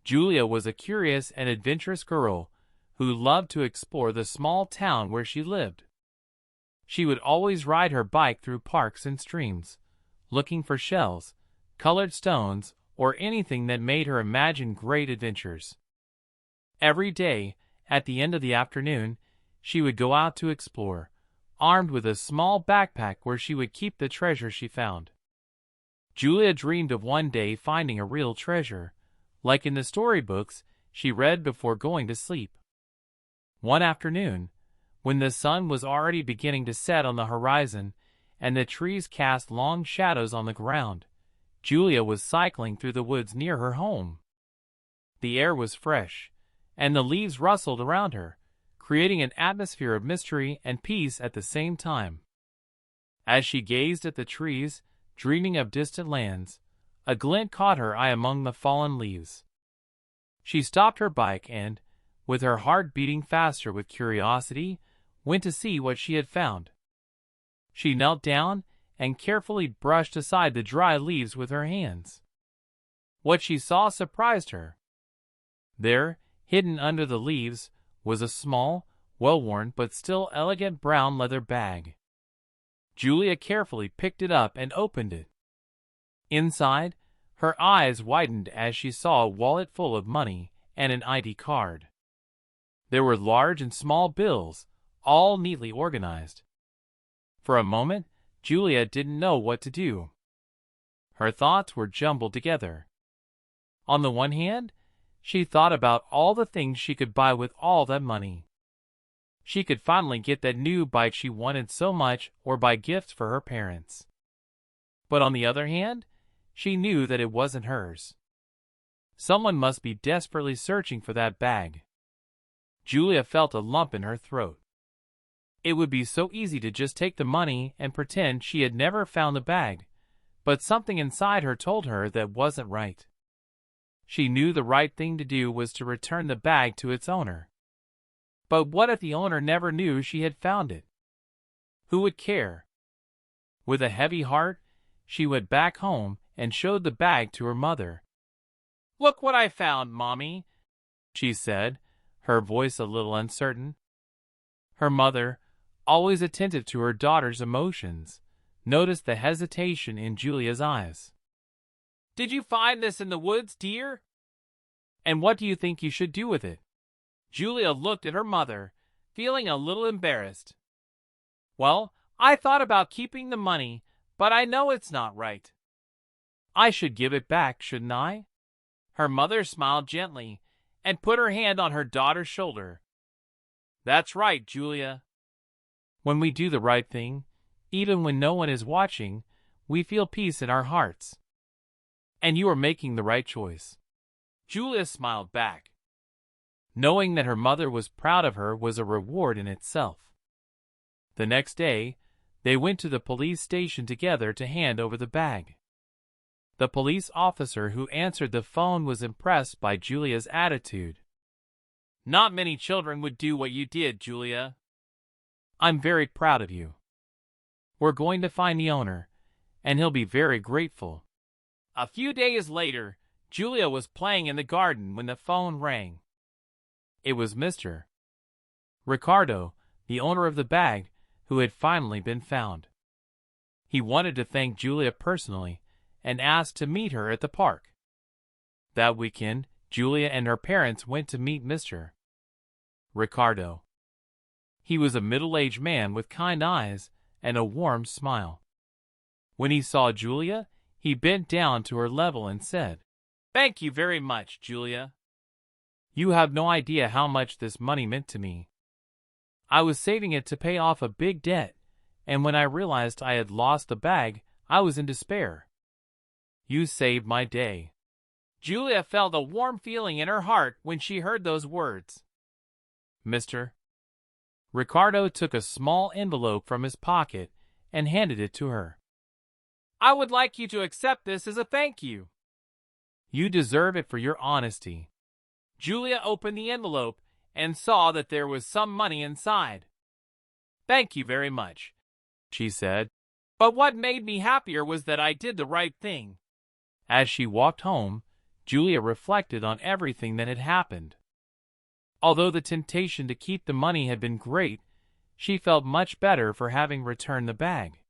Julia was a curious and adventurous girl who loved to explore the small town where she lived. She would always ride her bike through parks and streams, looking for shells, colored stones, or anything that made her imagine great adventures. Every day, at the end of the afternoon, she would go out to explore, armed with a small backpack where she would keep the treasure she found. Julia dreamed of one day finding a real treasure, like in the storybooks she read before going to sleep. One afternoon, when the sun was already beginning to set on the horizon and the trees cast long shadows on the ground, Julia was cycling through the woods near her home. The air was fresh, and the leaves rustled around her, creating an atmosphere of mystery and peace at the same time. As she gazed at the trees, dreaming of distant lands, a glint caught her eye among the fallen leaves. She stopped her bike and, with her heart beating faster with curiosity, went to see what she had found. She knelt down and carefully brushed aside the dry leaves with her hands. What she saw surprised her. There, hidden under the leaves, was a small, well-worn but still elegant brown leather bag. Julia carefully picked it up and opened it. Inside, her eyes widened as she saw a wallet full of money and an ID card. There were large and small bills, all neatly organized. For a moment, Julia didn't know what to do. Her thoughts were jumbled together. On the one hand, she thought about all the things she could buy with all that money. She could finally get that new bike she wanted so much or buy gifts for her parents. But on the other hand, she knew that it wasn't hers. Someone must be desperately searching for that bag. Julia felt a lump in her throat. It would be so easy to just take the money and pretend she had never found the bag, but something inside her told her that wasn't right. She knew the right thing to do was to return the bag to its owner. But what if the owner never knew she had found it? Who would care? With a heavy heart, she went back home and showed the bag to her mother. "Look what I found, Mommy," she said, her voice a little uncertain. Her mother, always attentive to her daughter's emotions, noticed the hesitation in Julia's eyes. "Did you find this in the woods, dear? And what do you think you should do with it?" Julia looked at her mother, feeling a little embarrassed. "Well, I thought about keeping the money, but I know it's not right." "I should give it back, shouldn't I?" Her mother smiled gently and put her hand on her daughter's shoulder. "That's right, Julia. When we do the right thing, even when no one is watching, we feel peace in our hearts. And you are making the right choice." Julia smiled back. Knowing that her mother was proud of her was a reward in itself. The next day, they went to the police station together to hand over the bag. The police officer who answered the phone was impressed by Julia's attitude. "Not many children would do what you did, Julia. I'm very proud of you. We're going to find the owner, and he'll be very grateful." A few days later, Julia was playing in the garden when the phone rang. It was Mr. Ricardo, the owner of the bag, who had finally been found. He wanted to thank Julia personally and asked to meet her at the park. That weekend, Julia and her parents went to meet Mr. Ricardo. He was a middle-aged man with kind eyes and a warm smile. When he saw Julia, he bent down to her level and said, "Thank you very much, Julia. You have no idea how much this money meant to me. I was saving it to pay off a big debt, and when I realized I had lost the bag, I was in despair. You saved my day." Julia felt a warm feeling in her heart when she heard those words. Mr. Ricardo took a small envelope from his pocket and handed it to her. "I would like you to accept this as a thank you." "You deserve it for your honesty." Julia opened the envelope and saw that there was some money inside. "Thank you very much," she said. "But what made me happier was that I did the right thing." As she walked home, Julia reflected on everything that had happened. Although the temptation to keep the money had been great, she felt much better for having returned the bag.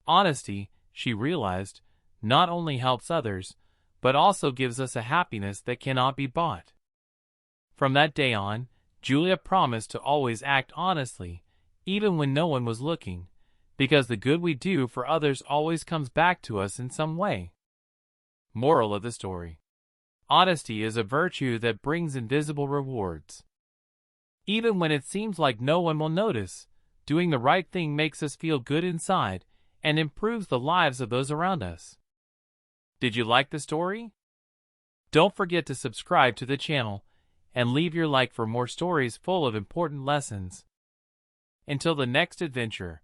Honesty, she realized, not only helps others, but also gives us a happiness that cannot be bought. From that day on, Julia promised to always act honestly, even when no one was looking, because the good we do for others always comes back to us in some way. Moral of the story: honesty is a virtue that brings invisible rewards. Even when it seems like no one will notice, doing the right thing makes us feel good inside and improves the lives of those around us. Did you like the story? Don't forget to subscribe to the channel and leave your like for more stories full of important lessons. Until the next adventure,